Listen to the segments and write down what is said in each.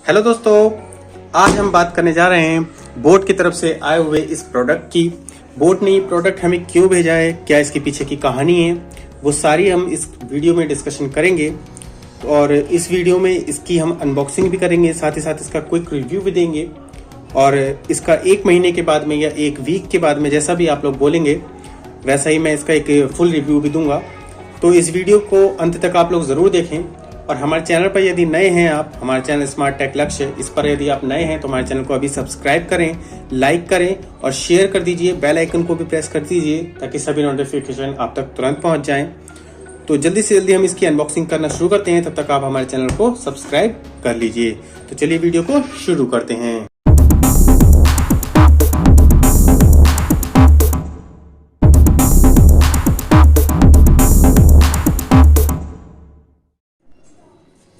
Hello दोस्तों, आज हम बात करने जा रहे हैं बोट की तरफ से आए हुए इस प्रोडक्ट की। बोट ने ये प्रोडक्ट हमें क्यों भेजा है, क्या इसके पीछे की कहानी है, वो सारी हम इस वीडियो में डिस्कशन करेंगे। और इस वीडियो में इसकी हम अनबॉक्सिंग भी करेंगे, साथ ही साथ इसका क्विक रिव्यू भी देंगे। और इसका 1 महीने के बाद में या 1 वीक के बाद में जैसा भी आप लोग बोलेंगे वैसा ही मैं इसका एक फुल रिव्यू भी दूंगा। तो इस वीडियो को अंत तक आप लोग ज़रूर देखें। और हमारे चैनल पर यदि नए हैं आप, हमारे चैनल स्मार्ट टेक लक्ष्य, इस पर यदि आप नए हैं तो हमारे चैनल को अभी सब्सक्राइब करें, लाइक करें और शेयर कर दीजिए। बेल आइकन को भी प्रेस कर दीजिए ताकि सभी नोटिफिकेशन आप तक तुरंत पहुंच जाएं। तो जल्दी से जल्दी हम इसकी अनबॉक्सिंग करना शुरू करते हैं, तब तक आप हमारे चैनल को सब्सक्राइब कर लीजिए। तो चलिए वीडियो को शुरू करते हैं।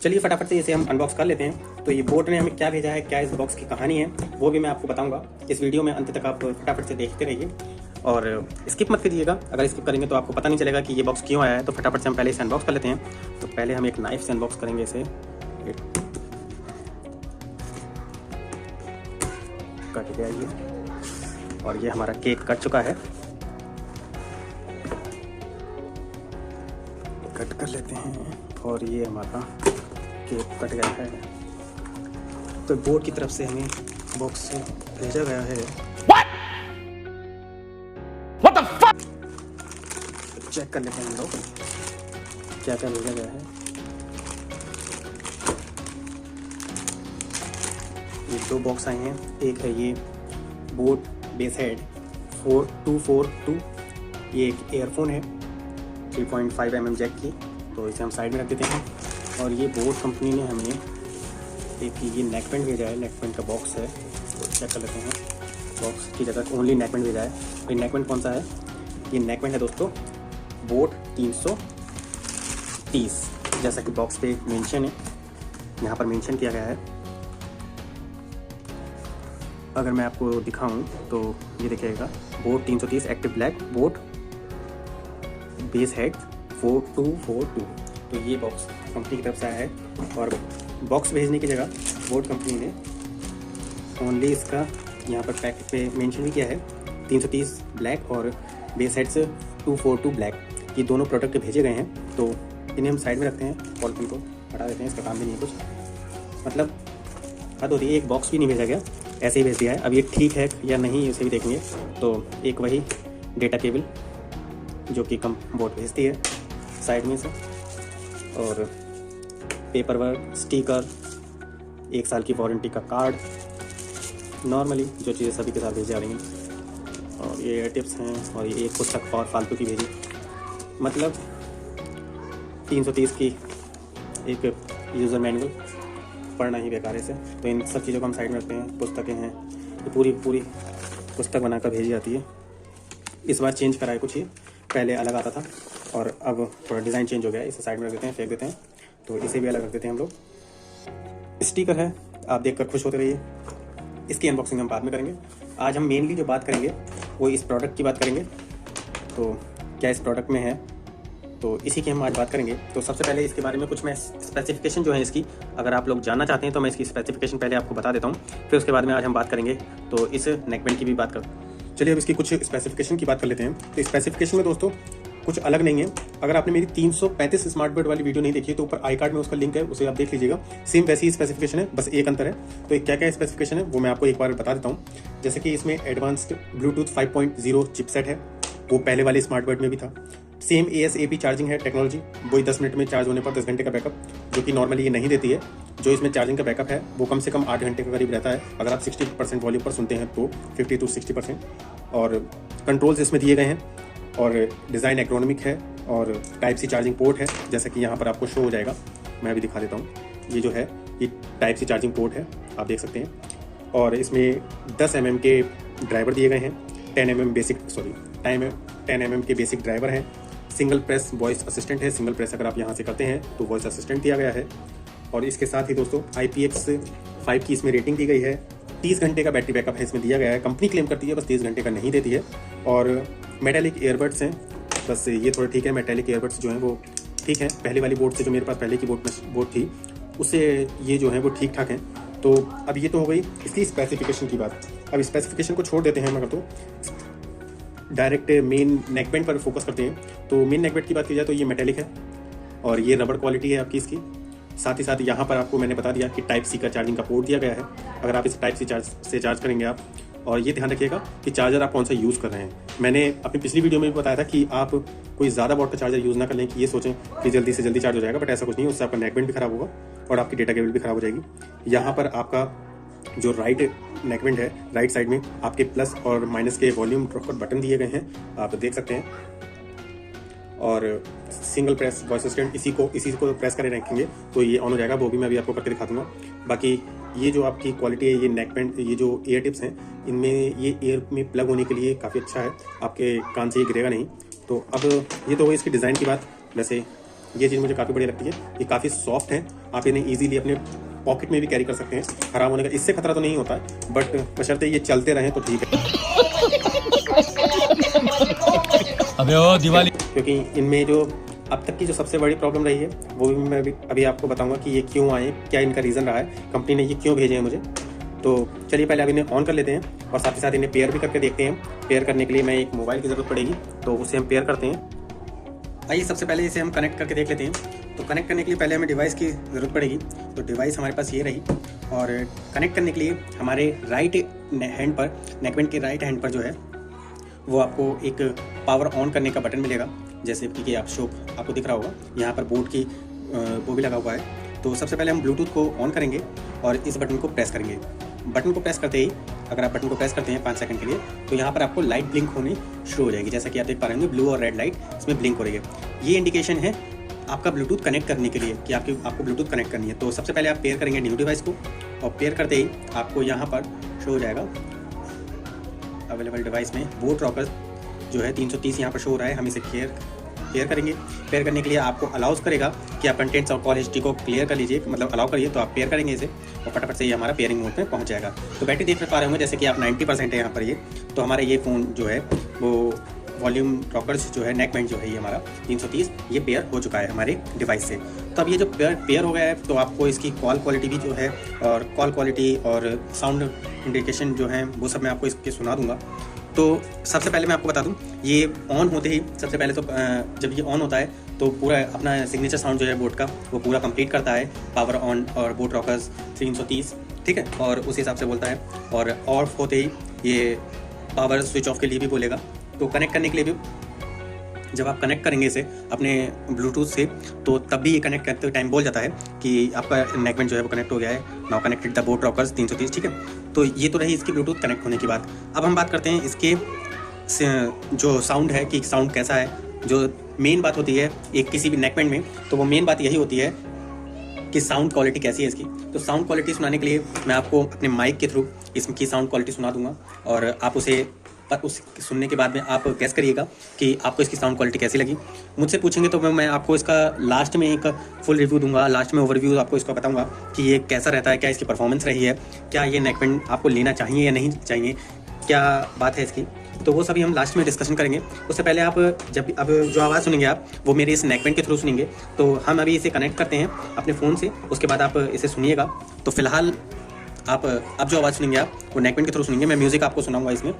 चलिए फटाफट से इसे हम अनबॉक्स कर लेते हैं। तो ये बोट ने हमें क्या भेजा है, क्या इस बॉक्स की कहानी है, वो भी मैं आपको बताऊंगा। इस वीडियो में अंत तक आप फटाफट से देखते रहिए और स्किप मत करिएगा। अगर स्किप करेंगे तो आपको पता नहीं चलेगा कि ये बॉक्स क्यों आया है। तो फटाफट से हम पहले इसे अनबॉक्स कर लेते हैं। तो पहले हम एक नाइफ से अनबॉक्स करेंगे इसे। कट गया ये, और ये हमारा केक कट चुका है। कट कर लेते हैं और ये हमारा केक कट गया है। तो बोर्ड की तरफ से हमें बॉक्स से भेजा गया है। What the fuck? चेक कर लेते हैं हम लोग क्या क्या भेजा गया है। ये 2 बॉक्स आए हैं। एक है ये बोट बेस हेड 4242, ये एक एयरफोन है 3.5 mm जैक की। तो इसे हम साइड में रख देते हैं। और ये बोट कंपनी ने हमें एक ये नेक बैंड भेजा है। नेक बैंड का बॉक्स है, तो चेक कर लेते हैं। बॉक्स की जगह ओनली नेक बैंड भेजा है। तो ये नेक बैंड कौन सा है? ये नेक बैंड है दोस्तों बोट 330, जैसा कि बॉक्स पे मेंशन है, यहाँ पर मेंशन किया गया है। अगर मैं आपको दिखाऊं तो ये देखिएगा boat 330 active black boat base head 4242। तो ये बॉक्स कंपनी की तरफ से आया है। और बॉक्स भेजने की जगह बोट कंपनी ने ओनली इसका यहाँ पर पैकेट पे मेंशन भी किया है 330 ब्लैक और बेस हेड्स 242 ब्लैक। ये दोनों प्रोडक्ट भेजे गए हैं। तो इन्हें हम साइड में रखते हैं, पॉलिथीन को हटा देते हैं। इसका काम भी नहीं है कुछ, मतलब हद होती है। एक बॉक्स भी नहीं भेजा गया, ऐसे ही भेज दिया है। अब ये ठीक है या नहीं उसे भी देखेंगे। तो एक वही डेटा केबल जो कि कम बोट भेजती है साइड में से, और पेपर वर्क, स्टिकर, 1 साल की वारंटी का कार्ड, नॉर्मली जो चीज़ें सभी के साथ भेजी जा रही हैं। और ये एयर टिप्स हैं, और ये एक पुस्तक और फालतू की भेजी। मतलब 330 की एक यूज़र मैनुअल पढ़ना ही बेकार है इसे। तो इन सब चीज़ों को हम साइड में रखते हैं। पुस्तकें हैं, ये पूरी पुस्तक बनाकर भेजी जाती है। इस बार चेंज करा है कुछ, ही पहले अलग आता था और अब थोड़ा डिज़ाइन चेंज हो गया है। इसे साइड में रख देते हैं, फेंक देते हैं। तो इसे भी अलग रख देते हैं हम लोग। स्टिकर है, आप देखकर खुश होते रहिए। इसकी अनबॉक्सिंग हम बाद में करेंगे। आज हम मेनली जो बात करेंगे वो इस प्रोडक्ट की बात करेंगे। तो क्या इस प्रोडक्ट में है, तो इसी की हम आज बात करेंगे। तो सबसे पहले इसके बारे में कुछ मैं स्पेसिफिकेशन जो है इसकी, अगर आप लोग जानना चाहते हैं तो मैं इसकी स्पेसिफिकेशन पहले आपको बता देता हूँ। फिर उसके बाद में आज हम बात करेंगे तो इस नेकबैंड की भी बात कर। चलिए अब इसकी कुछ स्पेसिफिकेशन की बात कर लेते हैं। तो स्पेसिफिकेशन में दोस्तों कुछ अलग नहीं है। अगर आपने मेरी 335 स्मार्ट बोर्ड वाली वीडियो नहीं देखी है तो ऊपर आई कार्ड में उसका लिंक है, उसे आप देख लीजिएगा। सेम वैसी ही स्पेसिफिकेशन है, बस एक अंतर है। तो क्या क्या स्पेसिफिकेशन है वो मैं आपको एक बार बता देता हूँ। जैसे कि इसमें एडवांस्ड ब्लूटूथ 5.0 चिपसेट है, वो पहले वाले स्मार्ट बोर्ड में भी था। सेम ASAP चार्जिंग है टेक्नोलॉजी, वही 10 मिनट में चार्ज होने पर 10 घंटे का बैकअप, जो कि नॉर्मली ये नहीं देती है। जो इसमें चार्जिंग का बैकअप है वो कम से कम 8 घंटे के करीब रहता है। अगर आप 60% वॉल्यूम पर सुनते हैं तो 50 to 60%। और कंट्रोल्स इसमें दिए गए हैं, और डिज़ाइन एग्रोनॉमिक है, और टाइप सी चार्जिंग पोर्ट है, जैसा कि यहाँ पर आपको शो हो जाएगा। मैं अभी दिखा देता हूँ। ये जो है ये टाइप सी चार्जिंग पोर्ट है, आप देख सकते हैं। और इसमें 10 mm के ड्राइवर दिए गए हैं। 10 mm के बेसिक ड्राइवर हैं। सिंगल प्रेस वॉइस असिस्टेंट है। सिंगल प्रेस अगर आप यहाँ से करते हैं तो वॉइस असिस्टेंट दिया गया है। और इसके साथ ही दोस्तों IPX5 की इसमें रेटिंग दी गई है। 30 घंटे का बैटरी बैकअप है इसमें दिया गया है। कंपनी क्लेम करती है बस 30 घंटे का नहीं देती है। और मेटालिक ईयरबड्स हैं, बस ये थोड़ा ठीक है। मेटालिक ईयरबड्स जो हैं वो ठीक है। पहले वाली बोर्ड से जो मेरे पास पहले की बोर्ड थी उससे ये जो है वो ठीक ठाक हैं। तो अब ये तो हो गई इसकी स्पेसिफिकेशन की बात। अब स्पेसिफिकेशन को छोड़ देते हैं हम, अगर तो डायरेक्ट मेन नेकबैंड पर फोकस करते हैं। तो मेन नेकबैंड की बात की जाए तो ये मेटेलिक है और ये रबड़ क्वालिटी है आपकी इसकी। साथ ही साथ यहाँ पर आपको मैंने बता दिया कि टाइप सी का चार्जिंग का पोर्ट दिया गया है, अगर आप इसे टाइप सी से चार्ज करेंगे आप। और ये ध्यान रखिएगा कि चार्जर आप कौन सा यूज़ कर रहे हैं। मैंने अपनी पिछली वीडियो में भी बताया था कि आप कोई ज़्यादा वॉट का चार्जर यूज़ ना कर लें कि ये सोचें कि जल्दी से जल्दी चार्ज हो जाएगा, बट ऐसा कुछ नहीं है। उससे आपका नेकबैंड भी खराब होगा और आपकी डेटा केबल भी खराब हो जाएगी। यहाँ पर आपका जो राइट नेकबैंड है, राइट साइड में आपके प्लस और माइनस के वॉल्यूम ड्रॉपर बटन दिए गए हैं, आप देख सकते हैं। और सिंगल प्रेस वॉइस असिस्टेंट, इसी को प्रेस करके रखेंगे तो ये ऑन हो जाएगा। वो भी मैं अभी आपको करके दिखा दूंगा। बाकी ये जो आपकी क्वालिटी है, ये नेकबैंड, ये जो एयर टिप्स हैं, इनमें ये एयर में प्लग होने के लिए काफ़ी अच्छा है, आपके कान से ये गिरेगा नहीं। तो अब ये तो हुई इसकी डिज़ाइन की बात। वैसे ये चीज़ मुझे काफ़ी बढ़िया लगती है, ये काफ़ी सॉफ्ट है, आप इन्हें ईजिली अपने पॉकेट में भी कैरी कर सकते हैं। खराब होने का इससे खतरा तो नहीं होता है, बट बशर्ते ये चलते रहें तो ठीक है। अबे ओ दिवाली, क्योंकि इनमें जो अब तक की जो सबसे बड़ी प्रॉब्लम रही है वो भी मैं अभी आपको बताऊंगा कि ये क्यों आए, क्या इनका रीज़न रहा है, कंपनी ने ये क्यों भेजे हैं मुझे। तो चलिए पहले अब इन्हें ऑन कर लेते हैं और साथ ही साथ इन्हें पेयर भी करके देखते हैं। पेयर करने के लिए मैं एक मोबाइल की ज़रूरत पड़ेगी, तो उसे हम पेयर करते हैं। आइए सबसे पहले इसे हम कनेक्ट करके देख लेते हैं। तो कनेक्ट करने के लिए पहले हमें डिवाइस की ज़रूरत पड़ेगी। तो डिवाइस हमारे पास ये रही, और कनेक्ट करने के लिए हमारे राइट हैंड पर, नेकबैंड के राइट हैंड पर जो है वो आपको एक पावर ऑन करने का बटन मिलेगा, जैसे कि आपको दिख रहा होगा यहाँ पर बोर्ड की वो भी लगा हुआ है। तो सबसे पहले हम ब्लूटूथ को ऑन करेंगे और इस बटन को प्रेस करेंगे। बटन को प्रेस करते ही, अगर आप बटन को प्रेस करते हैं 5 सेकंड के लिए, तो यहाँ पर आपको लाइट ब्लिंक होनी शुरू हो जाएगी। जैसा कि आप देख पा रहे हैं, ब्लू और रेड लाइट इसमें ब्लिंक हो रही है। ये इंडिकेशन है आपका ब्लूटूथ कनेक्ट करने के लिए कि आपको ब्लूटूथ कनेक्ट करनी है। तो सबसे पहले आप पेयर करेंगे न्यू डिवाइस को, और पेयर करते ही आपको यहाँ पर शो हो जाएगा अवेलेबल डिवाइस में बोट रॉकर्स जो है 330 यहाँ पर शो हो रहा है। हम इसे पेयर करेंगे। पेयर करने के लिए आपको अलाउज करेगा कि आप कंटेंट्स और कॉल हिस्ट्री को क्लियर कर लीजिए, मतलब अलाउ करिए। तो आप पेयर करेंगे इसे और फटाफट से ये हमारा पेयरिंग मोड में पहुँच जाएगा। तो बैटरी देख पा रहे होंगे जैसे कि आप 90% है यहाँ पर ये। तो हमारा ये फ़ोन जो है वो वॉल्यूम रॉकर्स जो है, नेकबैंड जो है ये हमारा 330, ये पेयर हो चुका है हमारे डिवाइस से। तो अब ये जो पेयर हो गया है, तो आपको इसकी कॉल क्वालिटी भी जो है, और कॉल क्वालिटी और साउंड इंडिकेशन जो है वो सब मैं आपको इसके सुना दूंगा। तो सबसे पहले मैं आपको बता दूं, ये ऑन होते ही सबसे पहले तो जब ये ऑन होता है तो पूरा अपना सिग्नेचर साउंड जो है बोट का वो पूरा कंप्लीट करता है, पावर ऑन और बोट रॉकर्स 330, ठीक है, और उस हिसाब से बोलता है। और ऑफ होते ही ये पावर स्विच ऑफ के लिए भी बोलेगा। तो कनेक्ट करने के लिए भी, जब आप कनेक्ट करेंगे इसे अपने ब्लूटूथ से, तो तब भी ये कनेक्ट करते टाइम बोल जाता है कि आपका नेकबैंड जो है वो कनेक्ट हो गया है, now connected the boat rockers 330, ठीक है। तो ये तो रही इसकी ब्लूटूथ कनेक्ट होने की बात। अब हम बात करते हैं इसके जो साउंड है कि साउंड कैसा है। जो मेन बात होती है एक किसी भी नेकबैंड में, तो वो मेन बात यही होती है कि साउंड क्वालिटी कैसी है इसकी। तो साउंड क्वालिटी सुनाने के लिए मैं आपको अपने माइक के थ्रू इसकी साउंड क्वालिटी सुना दूंगा, और आप उसे उस सुनने के बाद में आप गेस करिएगा कि आपको इसकी साउंड क्वालिटी कैसी लगी। मुझसे पूछेंगे तो मैं आपको इसका लास्ट में एक फुल रिव्यू दूंगा, लास्ट में ओवरव्यू आपको इसका बताऊंगा कि ये कैसा रहता है, क्या इसकी परफॉर्मेंस रही है, क्या ये नेकबैंड आपको लेना चाहिए या नहीं चाहिए, क्या बात है इसकी। तो वो सभी हम लास्ट में डिस्कशन करेंगे। उससे पहले आप अब जो आवाज़ सुनेंगे आप वो मेरे इस नेकबैंड के थ्रू सुनेंगे। तो हम अभी इसे कनेक्ट करते हैं अपने फ़ोन से, उसके बाद आप इसे सुनिएगा। तो फिलहाल आप अब जो आवाज़ सुनेंगे आप वो नेकबैंड के थ्रू सुनेंगे। मैं म्यूज़िक आपको सुनाऊंगा इसमें।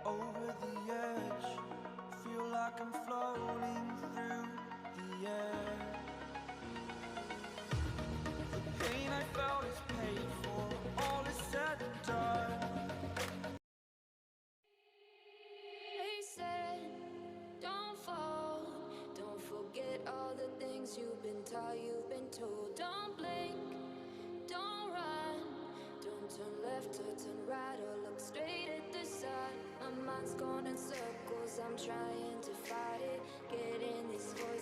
Over the edge, feel like I'm floating through the air. The pain I felt is paid for, all is said and done. They said, don't fall, don't forget all the things you've been taught, you've been told. Don't blink, don't run, don't turn left or turn right or look straight at the sun. My mind's going in circles, I'm trying to fight it, getting these voices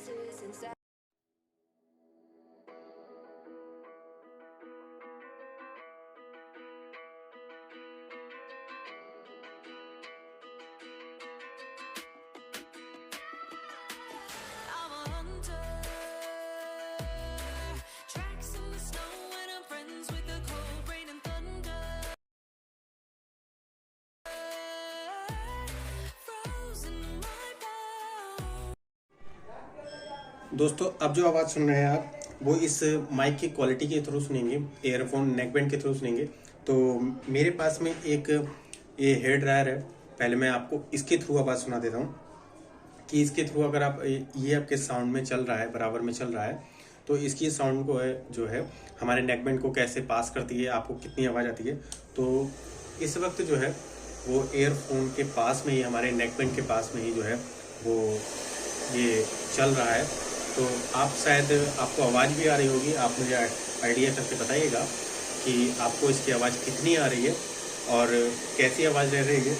दोस्तों अब जो आवाज़ सुन रहे हैं आप वो इस mic की क्वालिटी के थ्रू सुनेंगे, एयरफोन नेकबैंड के थ्रू सुनेंगे। तो मेरे पास में एक ये हेयर ड्रायर है। पहले मैं आपको इसके थ्रू आवाज़ सुना देता हूँ कि इसके थ्रू अगर आप ये आपके साउंड में चल रहा है, बराबर में चल रहा है, तो इसकी साउंड को जो है हमारे नेकबैंड को कैसे पास करती है, आपको कितनी आवाज़ आती है। तो इस वक्त जो है वो एयरफोन के पास में ही, हमारे नेकबैंड के पास में ही जो है वो ये चल रहा है। तो आप शायद आपको आवाज़ भी आ रही होगी, आप मुझे आइडिया करके बताइएगा कि आपको इसकी आवाज़ कितनी आ रही है और कैसी आवाज़ रह रही है,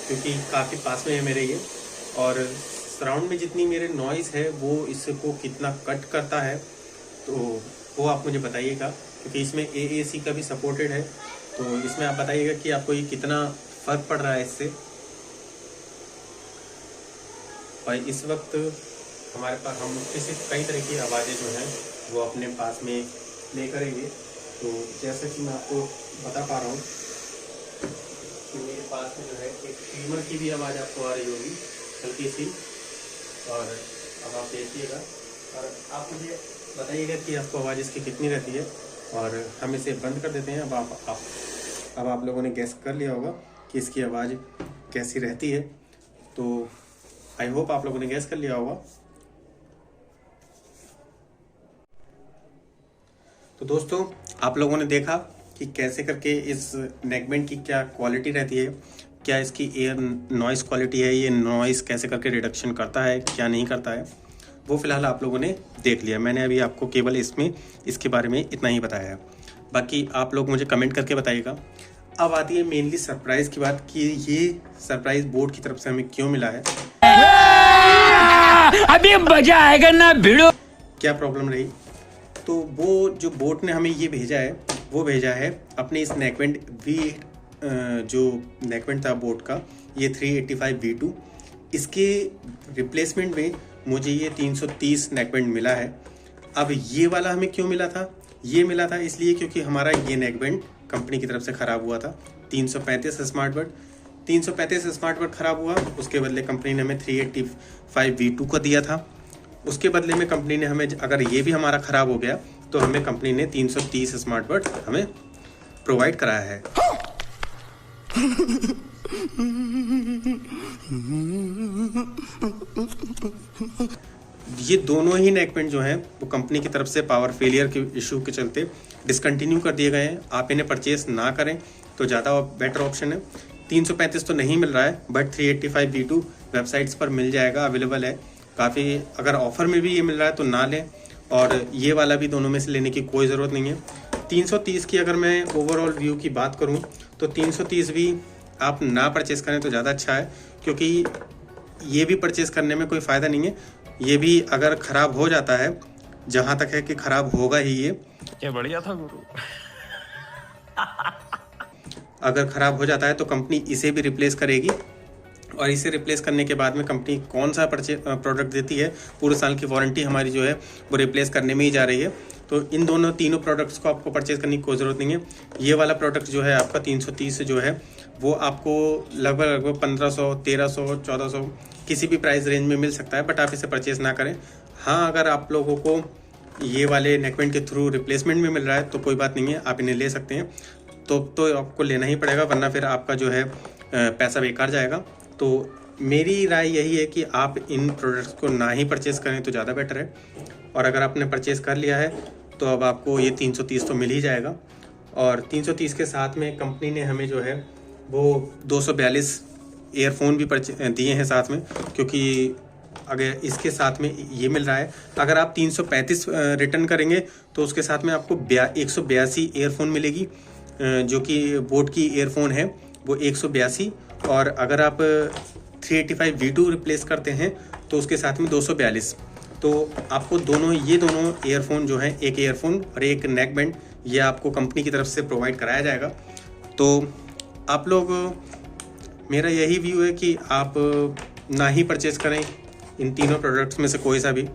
क्योंकि काफ़ी पास में है मेरे ये। और सराउंड में जितनी मेरे नॉइज़ है वो इसको कितना कट करता है तो वो आप मुझे बताइएगा, क्योंकि इसमें AAC का भी सपोर्टेड है। तो इसमें आप बताइएगा कि आपको ये कितना फ़र्क पड़ रहा है इससे। और इस वक्त हमारे पास हम किसी कई तरह की आवाज़ें जो हैं वो अपने पास में प्ले करेंगे। तो जैसा कि मैं आपको बता पा रहा हूँ कि मेरे पास में जो है एक ट्रिमर की भी आवाज़ आपको आ रही होगी हल्की सी। और अब आप देखिएगा और आप मुझे बताइएगा कि आपको आवाज़ इसकी कितनी रहती है। और हम इसे बंद कर देते हैं। अब आप लोगों ने गेस कर लिया होगा कि इसकी आवाज़ कैसी रहती है। तो आई होप आप लोगों ने गेस कर लिया होगा। तो दोस्तों आप लोगों ने देखा कि कैसे करके इस नेकबैंड की क्या क्वालिटी रहती है, क्या इसकी एयर नॉइज़ क्वालिटी है, ये नॉइज़ कैसे करके रिडक्शन करता है, क्या नहीं करता है, वो फ़िलहाल आप लोगों ने देख लिया। मैंने अभी आपको केवल इसके बारे में इतना ही बताया है। बाकी आप लोग मुझे कमेंट करके बताइएगा। अब आती है मेनली सरप्राइज़ की बात कि ये सरप्राइज़ बोर्ड की तरफ से हमें क्यों मिला है। अभी मजा आएगा ना भिड़ो। क्या प्रॉब्लम रही, तो वो जो बोट ने हमें ये भेजा है वो भेजा है अपने इस नेकबैंड जो नेकबैंड था बोट का, ये 385 V2, इसके रिप्लेसमेंट में मुझे ये 330 नेकबैंड मिला है। अब ये वाला हमें क्यों मिला था, ये मिला था इसलिए क्योंकि हमारा ये नेकबैंड कंपनी की तरफ से ख़राब हुआ था। 335 स्मार्ट बड ख़राब हुआ, उसके बदले कंपनी ने हमें 385 V2 का दिया था। उसके बदले में कंपनी ने हमें, अगर ये भी हमारा ख़राब हो गया तो हमें कंपनी ने 330 स्मार्ट बड हमें प्रोवाइड कराया है। ये दोनों ही नेकबैंड जो हैं वो कंपनी की तरफ से पावर फेलियर के इशू के चलते डिसकंटिन्यू कर दिए गए हैं। आप इन्हें परचेस ना करें तो ज़्यादा बेटर ऑप्शन है। 335 तो नहीं मिल रहा है, बट 385 V2 वेबसाइट्स पर मिल जाएगा, अवेलेबल है काफ़ी। अगर ऑफ़र में भी ये मिल रहा है तो ना लें, और ये वाला भी दोनों में से लेने की कोई ज़रूरत नहीं है। 330 की अगर मैं ओवरऑल व्यू की बात करूँ तो 330 भी आप ना परचेस करें तो ज़्यादा अच्छा है, क्योंकि ये भी परचेस करने में कोई फ़ायदा नहीं है। ये भी अगर ख़राब हो जाता है, जहाँ तक है कि ख़राब होगा ही ये बढ़िया था गुरु। अगर ख़राब हो जाता है तो कंपनी इसे भी रिप्लेस करेगी, और इसे रिप्लेस करने के बाद में कंपनी कौन सा प्रोडक्ट देती है, पूरे साल की वारंटी हमारी जो है वो रिप्लेस करने में ही जा रही है। तो इन तीनों प्रोडक्ट्स को आपको परचेज़ करने की कोई ज़रूरत नहीं है। ये वाला प्रोडक्ट जो है आपका 330 जो है वो आपको लगभग 1500, 1300, 1400 किसी भी प्राइस रेंज में मिल सकता है, बट आप इसे परचेज़ ना करें। हाँ, अगर आप लोगों को ये वाले नेकबैंड के थ्रू रिप्लेसमेंट में मिल रहा है तो कोई बात नहीं है, आप इन्हें ले सकते हैं। तो आपको लेना ही पड़ेगा, वरना फिर आपका जो है पैसा बेकार जाएगा। तो मेरी राय यही है कि आप इन प्रोडक्ट्स को ना ही परचेज़ करें तो ज़्यादा बेटर है। और अगर आपने परचेज़ कर लिया है तो अब आपको ये 330 तो मिल ही जाएगा। और 330 के साथ में कंपनी ने हमें जो है वो 242 ईयरफोन भी दिए हैं साथ में, क्योंकि अगर इसके साथ में ये मिल रहा है। अगर आप 335 रिटर्न करेंगे तो उसके साथ में आपको 182 ईयरफोन मिलेगी, जो कि बोट की ईयरफोन है वो 182। और अगर आप 385 V2 रिप्लेस करते हैं तो उसके साथ में 242। तो आपको दोनों ईयरफोन जो हैं, एक ईयरफोन और एक नेकबैंड, ये आपको कंपनी की तरफ से प्रोवाइड कराया जाएगा। तो आप लोग, मेरा यही व्यू है कि आप ना ही परचेज़ करें इन तीनों प्रोडक्ट्स में से कोई सा भी।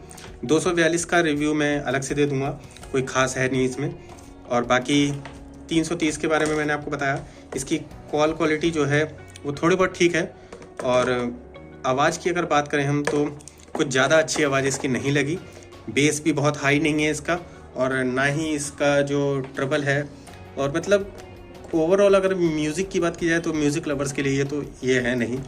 242 का रिव्यू मैं अलग से दे दूंगा, कोई ख़ास है नहीं इसमें। और बाकी 330 के बारे में मैंने आपको बताया, इसकी कॉल क्वालिटी जो है वो थोड़ी बहुत ठीक है। और आवाज़ की अगर बात करें हम तो कुछ ज़्यादा अच्छी आवाज़ इसकी नहीं लगी, बेस भी बहुत हाई नहीं है इसका, और ना ही इसका जो ट्रबल है, और मतलब ओवरऑल अगर म्यूज़िक की बात की जाए तो म्यूज़िक लवर्स के लिए ये है नहीं,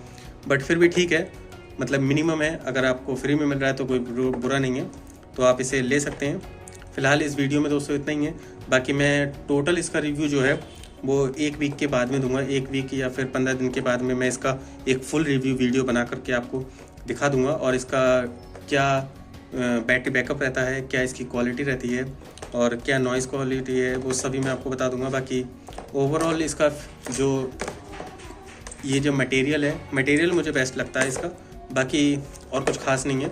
बट फिर भी ठीक है, मतलब मिनिमम है। अगर आपको फ्री में मिल रहा है तो कोई बुरा नहीं है, तो आप इसे ले सकते हैं। फ़िलहाल इस वीडियो में दोस्तों इतना ही है, बाकी मैं टोटल इसका रिव्यू जो है वो 1 वीक के बाद में दूंगा। 1 वीक या फिर 15 दिन के बाद में मैं इसका एक फुल रिव्यू वीडियो बना करके आपको दिखा दूंगा, और इसका क्या बैटरी बैकअप रहता है, क्या इसकी क्वालिटी रहती है, और क्या नॉइज़ क्वालिटी है, वो सभी मैं आपको बता दूंगा। बाकी ओवरऑल इसका जो मटेरियल मुझे बेस्ट लगता है इसका, बाकी और कुछ खास नहीं है।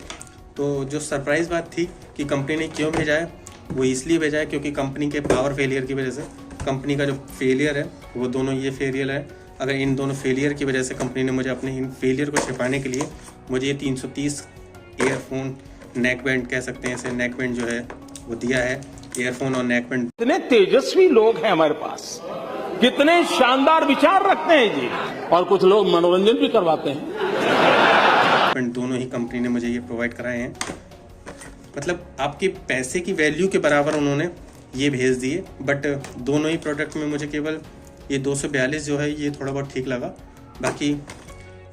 तो जो सरप्राइज़ बात थी कि कंपनी ने क्यों भेजा है, वो इसलिए भेजा है क्योंकि कंपनी के पावर फेलियर की वजह से, कंपनी का जो फेलियर है वो दोनों ये फेलियर है। अगर इन दोनों फेलियर की वजह से कंपनी ने मुझे अपने इन फेलियर को छिपाने के लिए मुझे ये 330 ईयरफोन नेक बैंड कह सकते हैं इसे, नेक बैंड जो है वो दिया है। ईयरफोन और नेक बैंड कितने तेजस्वी लोग हैं हमारे पास, कितने शानदार विचार रखते हैं जी, और कुछ लोग मनोरंजन भी करवाते हैं। दोनों ही कंपनी ने मुझे ये प्रोवाइड कराए हैं, मतलब आपके पैसे की वैल्यू के बराबर उन्होंने ये भेज दिए। बट दोनों ही प्रोडक्ट में मुझे केवल ये 242 जो है ये थोड़ा बहुत ठीक लगा, बाकी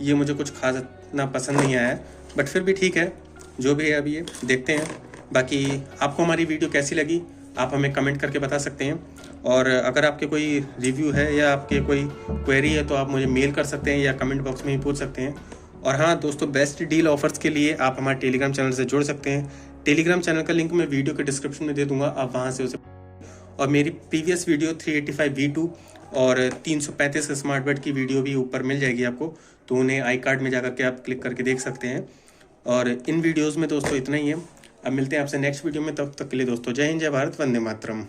ये मुझे कुछ खास इतना पसंद नहीं आया, बट फिर भी ठीक है, जो भी है अभी ये देखते हैं। बाकी आपको हमारी वीडियो कैसी लगी आप हमें कमेंट करके बता सकते हैं, और अगर आपके कोई रिव्यू है या आपके कोई क्वेरी है तो आप मुझे मेल कर सकते हैं या कमेंट बॉक्स में ही पूछ सकते हैं। और हाँ दोस्तों, बेस्ट डील ऑफर्स के लिए आप हमारे टेलीग्राम चैनल से जुड़ सकते हैं। टेलीग्राम चैनल का लिंक मैं वीडियो के डिस्क्रिप्शन में दे दूंगा, आप वहाँ से उसे, और मेरी प्रीवियस वीडियो 385 V2 और 335 स्मार्ट बेड की वीडियो भी ऊपर मिल जाएगी आपको, तो उन्हें आई कार्ड में जाकर के आप क्लिक करके देख सकते हैं। और इन वीडियोज़ में दोस्तों इतना ही है, अब मिलते हैं आपसे नेक्स्ट वीडियो में, तब तक के लिए दोस्तों जय हिंद, जय भारत, वंदे मातरम।